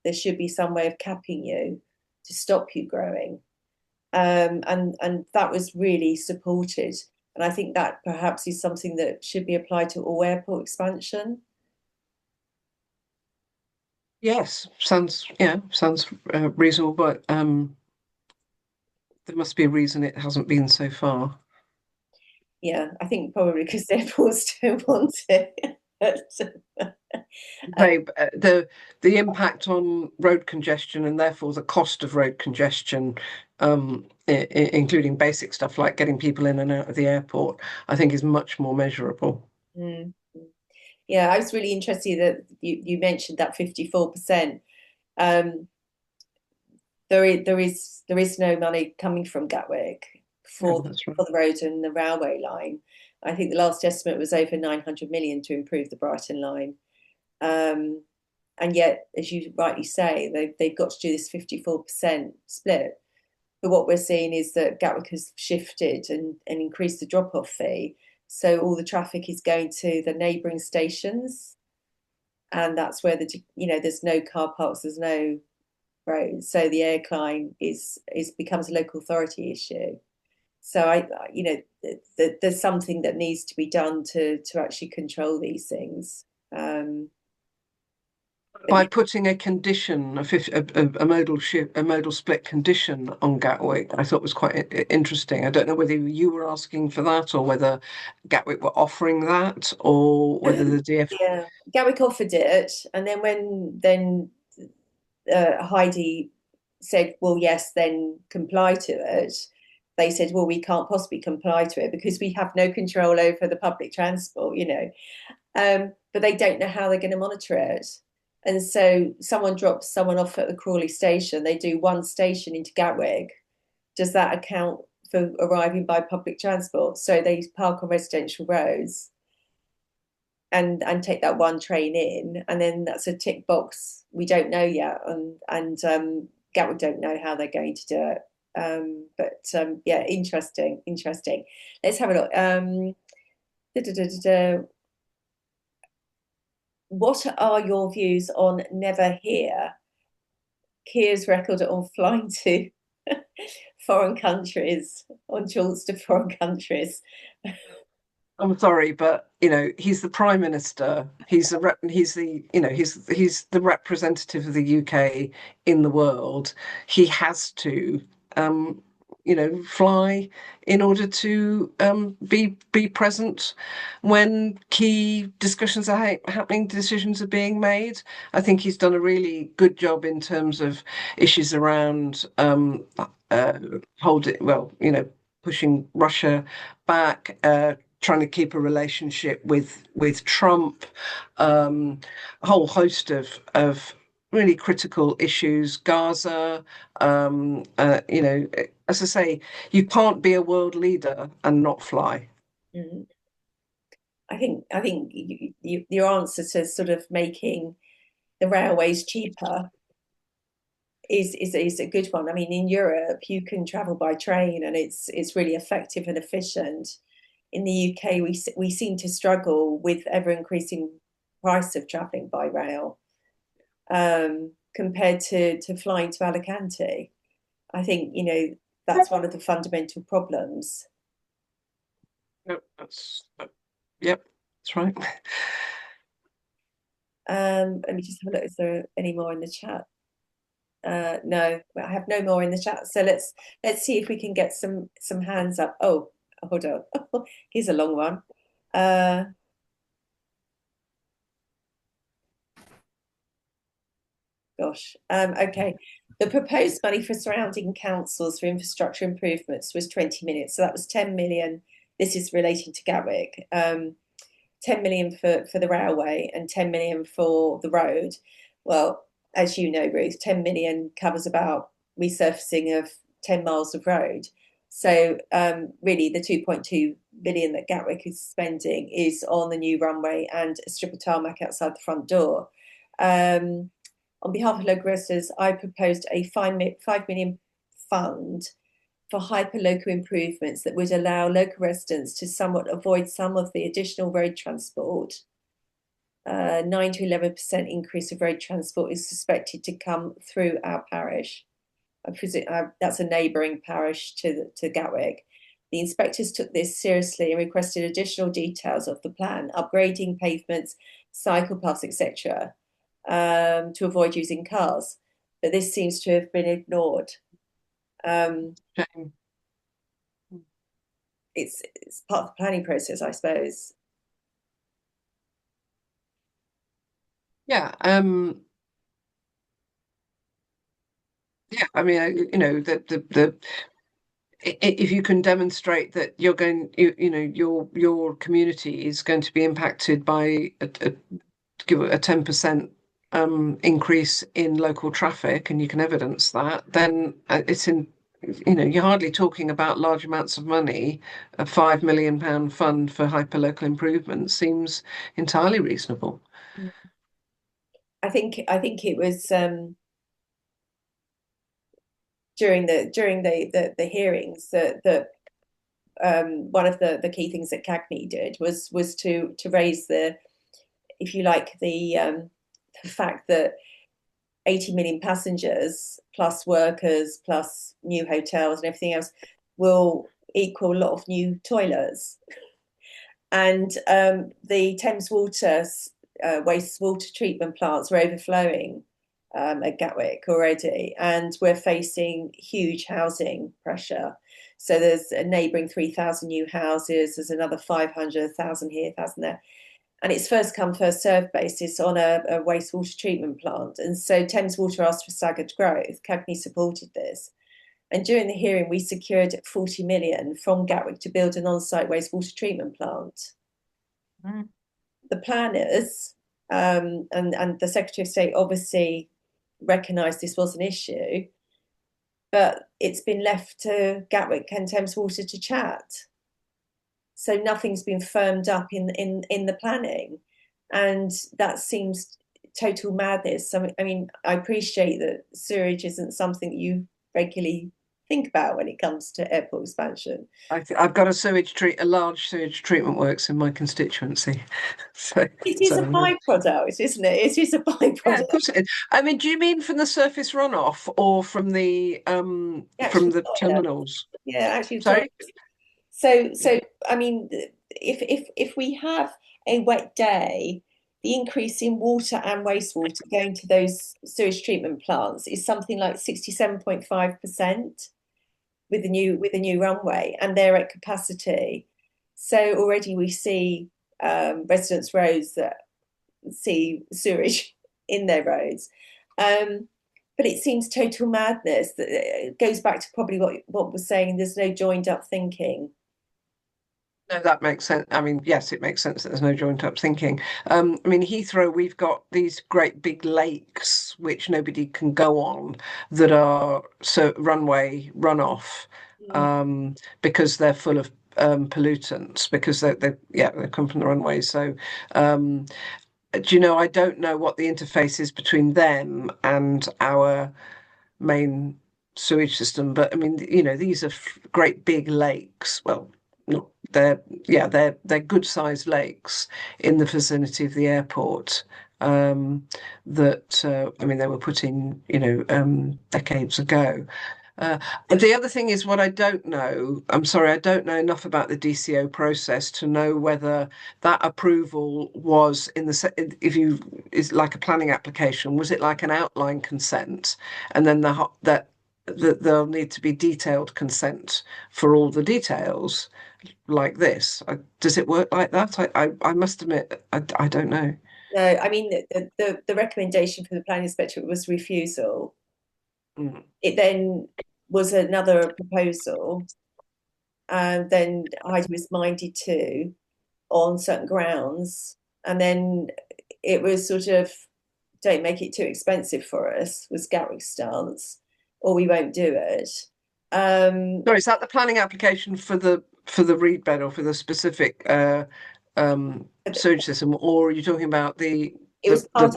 there should be some way of capping you to stop you growing. And that was really supported. And I think that perhaps is something that should be applied to all airport expansion. Yes, sounds reasonable, but there must be a reason it hasn't been so far. Yeah, I think probably because the airports don't want it. The impact on road congestion, and therefore the cost of road congestion, including basic stuff like getting people in and out of the airport, I think is much more measurable. Mm. Yeah, I was really interested that you mentioned that 54%. There is no money coming from Gatwick for the road and the railway line. I think the last estimate was over 900 million to improve the Brighton line. And yet, as you rightly say, they've got to do this 54% split. But what we're seeing is that Gatwick has shifted and increased the drop-off fee. So all the traffic is going to the neighbouring stations. And that's where there's no car parks, there's no roads. So the airline becomes a local authority issue. So there's something that needs to be done to actually control these things. By putting a condition, a modal split condition on Gatwick, I thought was quite interesting. I don't know whether you were asking for that, or whether Gatwick were offering that, or whether the DF. Yeah, Gatwick offered it, and then when Heidi said, "Well, yes, then comply to it," they said, "Well, we can't possibly comply to it because we have no control over the public transport, but they don't know how they're going to monitor it." And so someone drops someone off at the Crawley station. They do one station into Gatwick. Does that account for arriving by public transport? So they park on residential roads and take that one train in, and then that's a tick box. We don't know yet, and Gatwick don't know how they're going to do it. Yeah, interesting. Let's have a look. What are your views on Never Here, Keir's record on flying to foreign countries, on jauts to foreign countries? I'm sorry, but he's the Prime Minister. He's the representative of the UK in the world. He has to fly in order to be present when key discussions are happening, decisions are being made. I think he's done a really good job in terms of issues around pushing Russia back, trying to keep a relationship with Trump. whole host of really critical issues. Gaza, you know, as I say, you can't be a world leader and not fly. Mm. I think your answer to sort of making the railways cheaper is a good one. I mean, in Europe, you can travel by train, and it's really effective and efficient. In the UK, we seem to struggle with ever increasing price of travelling by rail, compared to flying to Alicante. I think, that's one of the fundamental problems. Yep, yep, that's right. Let me just have a look. Is there any more in the chat? No, I have no more in the chat. So let's see if we can get some hands up. Oh, hold on. Here's a long one. Gosh. Okay. The proposed money for surrounding councils for infrastructure improvements was 20 million. So that was 10 million. This is relating to Gatwick. 10 million for the railway and 10 million for the road. Well, as you know, Ruth, 10 million covers about resurfacing of 10 miles of road. So really the 2.2 billion that Gatwick is spending is on the new runway and a strip of tarmac outside the front door. On behalf of local residents, I proposed a 5 million fund for hyperlocal improvements that would allow local residents to somewhat avoid some of the additional road transport. 9 to 11% increase of road transport is suspected to come through our parish. I presume that's a neighbouring parish to Gatwick. The inspectors took this seriously and requested additional details of the plan, upgrading pavements, cycle paths, etc., to avoid using cars. But this seems to have been ignored. It's part of the planning process, I suppose. Yeah. Yeah, I mean, if you can demonstrate that you're going, your community is going to be impacted by a 10% increase in local traffic, and you can evidence that, then you're hardly talking about large amounts of money. A £5 million fund for hyperlocal improvement seems entirely reasonable. I think it was during the hearings that one of the key things that Cagney did was to raise the, if you like, the fact that 80 million passengers plus workers plus new hotels and everything else will equal a lot of new toilets. And the Thames Water wastewater treatment plants are overflowing at Gatwick already, and we're facing huge housing pressure. So there's a neighbouring 3,000 new houses, there's another 500,000 here, 1,000 there. And it's first come, first served basis on a wastewater treatment plant. And so Thames Water asked for staggered growth. Cagney supported this. And during the hearing, we secured 40 million from Gatwick to build an on-site wastewater treatment plant. Mm. The planners and the Secretary of State obviously recognised this was an issue, but it's been left to Gatwick and Thames Water to chat. So nothing's been firmed up in the planning, and that seems total madness. I mean, I appreciate that sewerage isn't something that you regularly think about when it comes to airport expansion. I've got a large sewage treatment works in my constituency. So it is a byproduct, isn't it? It is a byproduct. Yeah, of course it is. I mean, do you mean from the surface runoff or from the terminals? Yeah, actually, sorry. So I mean, if we have a wet day, the increase in water and wastewater going to those sewage treatment plants is something like 67.5% with the new runway, and they're at capacity. So already we see residents' roads that see sewage in their roads. But it seems total madness. That it goes back to probably what was saying. There's no joined up thinking. No, that makes sense. I mean, yes, it makes sense that there's no joint up thinking. I mean, Heathrow, we've got these great big lakes which nobody can go on that are so runway runoff because they're full of pollutants because they come from the runways. So, do you know, I don't know what the interface is between them and our main sewage system, but I mean, you know, these are great big lakes. Well, not they're good sized lakes in the vicinity of the airport. That I mean, they were put in, you know, decades ago. The other thing is what I don't know. I'm sorry, I don't know enough about the DCO process to know whether that approval was in the if you is like a planning application. Was it like an outline consent, and then that there'll need to be detailed consent for all the details like this? Does it work like that? I must admit I don't know. No, I mean the recommendation from the planning inspector was refusal. Mm. It then was another proposal, and then Heidi was minded to on certain grounds, and then it was sort of don't make it too expensive for us was Gatwick's stance, or we won't do it. Sorry, is that the planning application for the reed bed or for the specific sewage system, or are you talking about it was part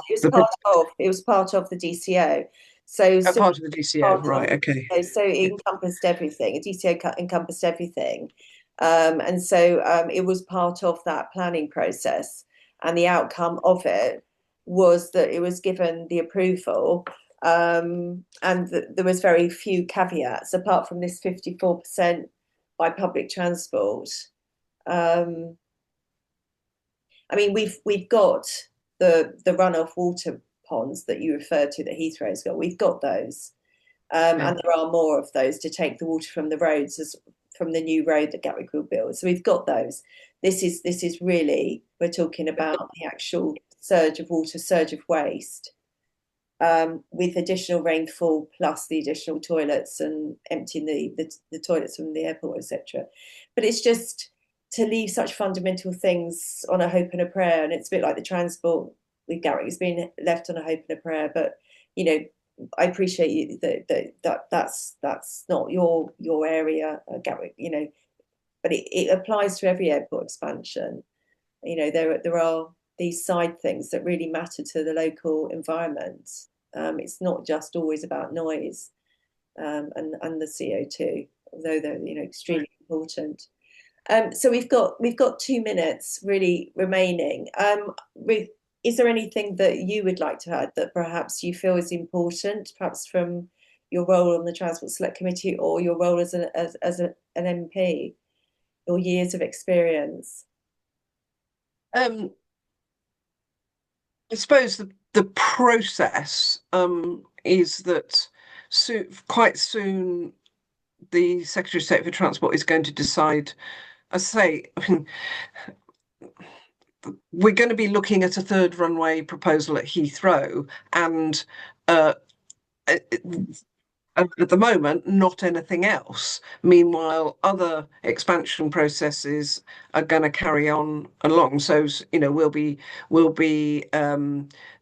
of the DCO. So a part of the DCO, right? Okay. So it encompassed everything. A DCO encompassed everything, and so it was part of that planning process. And the outcome of it was that it was given the approval, and there was very few caveats apart from this 54% by public transport. I mean, we've got the runoff water ponds that you referred to that Heathrow's got. We've got those, and there are more of those to take the water from the roads from the new road that Gatwick will build. So we've got those. This is really, we're talking about the actual surge of water, surge of waste, with additional rainfall plus the additional toilets and emptying the toilets from the airport, etc. But it's just to leave such fundamental things on a hope and a prayer, and it's a bit like the transport with Gatwick has been left on a hope and a prayer. But you know, I appreciate you that's not your area, Gatwick. You know, but it applies to every airport expansion. You know, there are these side things that really matter to the local environment. It's not just always about noise and the CO2, although they're extremely important. So we've got 2 minutes really remaining. Is there anything that you would like to add that perhaps you feel is important, perhaps from your role on the Transport Select Committee or your role as an MP, your years of experience? I suppose the process is that quite soon the Secretary of State for Transport is going to decide. I say, I mean, we're going to be looking at a third runway proposal at Heathrow, and at the moment, not anything else. Meanwhile, other expansion processes are going to carry on along. So, you know,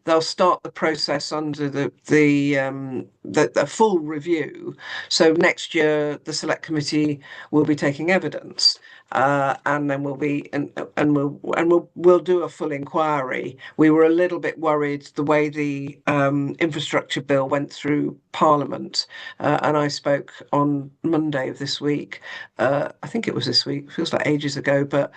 they'll start the process under the full review. So next year, the Select Committee will be taking evidence. And then we'll do a full inquiry. We were a little bit worried the way the infrastructure bill went through Parliament, and I spoke on Monday of this week. I think it was this week. Feels like ages ago, but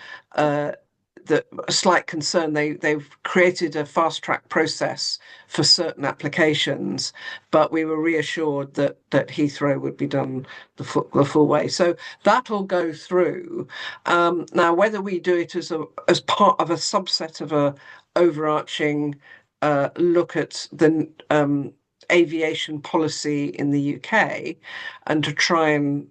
a slight concern. They've created a fast track process for certain applications, but we were reassured that Heathrow would be done the full way. So that'll go through. Now, whether we do it as part of a subset of a overarching look at the aviation policy in the UK, and to try and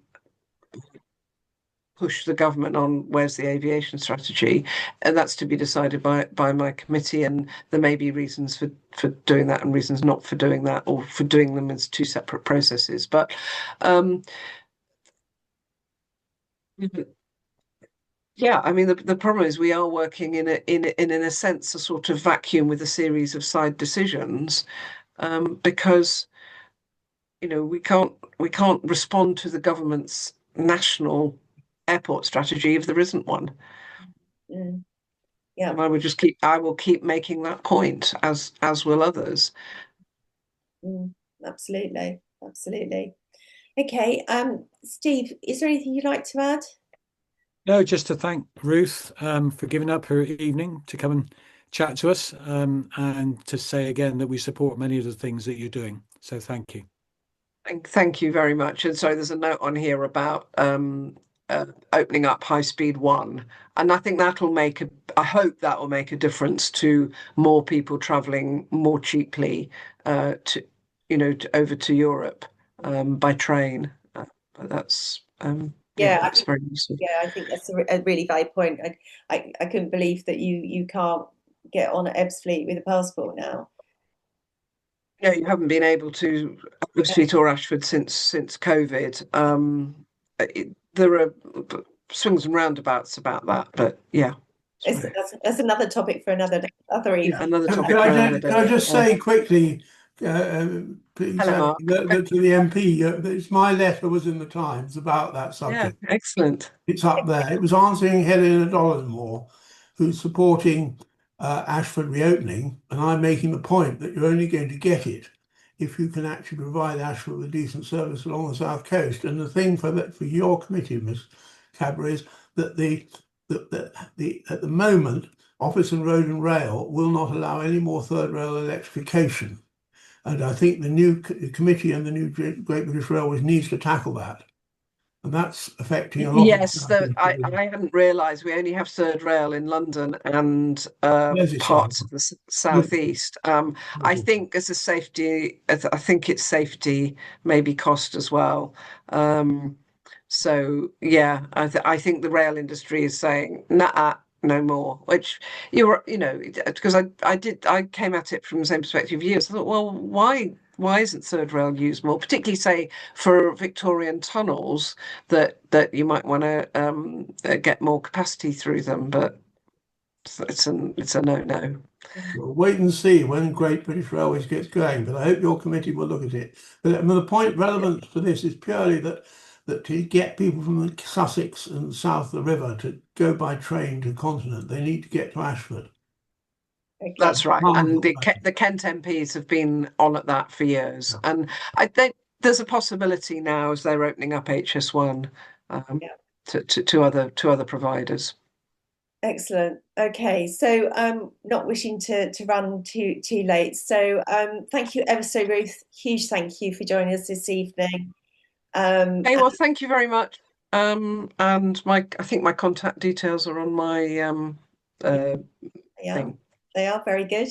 push the government on where's the aviation strategy, and that's to be decided by my committee, and there may be reasons for doing that and reasons not for doing that, or for doing them as two separate processes. But Yeah, I mean the problem is we are working in a sense a sort of vacuum with a series of side decisions, because we can't respond to the government's national airport strategy if there isn't one. Mm, yeah. And I will keep making that point, as will others. Absolutely, absolutely. Okay, Steve, is there anything you'd like to add? No, just to thank Ruth for giving up her evening to come and chat to us, and to say again that we support many of the things that you're doing. So thank you. Thank you very much. And so there's a note on here about opening up High Speed 1. And I think I hope that will make a difference to more people travelling more cheaply over to Europe by train. That's that's very useful. Yeah, I think that's a really valid point. I couldn't believe that you can't get on at Ebbsfleet with a passport now. No, you haven't been able to Ebbsfleet or Ashford since COVID. There are swings and roundabouts about that, but yeah. That's another topic for another evening. Yeah, another topic Can for another day. I just say quickly, please, Hello, Mark. that to the MP, it's my letter was in the Times about that Yeah, subject. excellent. It's up there. It was answering Helena Dollenmore, who's supporting Ashford reopening, and I'm making the point that you're only going to get it if you can actually provide Ashford with decent service along the south coast. And the thing for your committee, Ms. Cadbury, is that at the moment, Office and Road and Rail will not allow any more third rail electrification. And I think the new committee and the new Great British Railways needs to tackle that. And that's affecting a lot Yes, of I hadn't realised we only have third rail in London and parts of the southeast. I think as a safety, I think it's safety, maybe cost as well. So yeah, I think the rail industry is saying, nah, no more. Which because I came at it from the same perspective years. I thought, well, why isn't third rail used more, particularly say for Victorian tunnels that you might want to get more capacity through them, but it's a no. We'll wait and see when Great British Railways gets going, but I hope your committee will look at it. But I mean, the point relevant to this is purely that to get people from Sussex and south of the river to go by train to the continent, they need to get to Ashford. Okay. That's right. And the Kent MPs have been on at that for years. And I think there's a possibility now as they're opening up HS1 to other providers. Excellent. Okay, so not wishing to run too late. So thank you ever so, Ruth. Huge thank you for joining us this evening. Okay, well, thank you very much. And I think my contact details are on my thing. They are very good.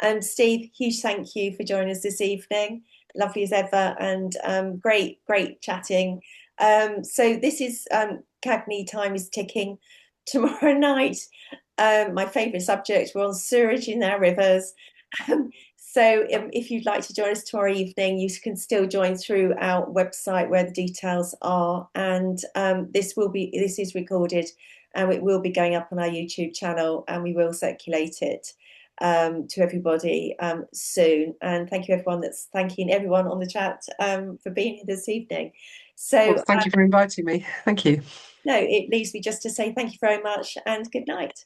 And Steve, huge thank you for joining us this evening. Lovely as ever, and great chatting. So this is Cagney Time is Ticking. Tomorrow night, my favourite subject, we're on sewerage in our rivers. So if you'd like to join us tomorrow evening, you can still join through our website where the details are. And this is recorded, and it will be going up on our YouTube channel, and we will circulate it to everybody soon. And thank you thanking everyone on the chat for being here this evening. So well, thank you for inviting me. Thank you. No, it leaves me just to say thank you very much and good night.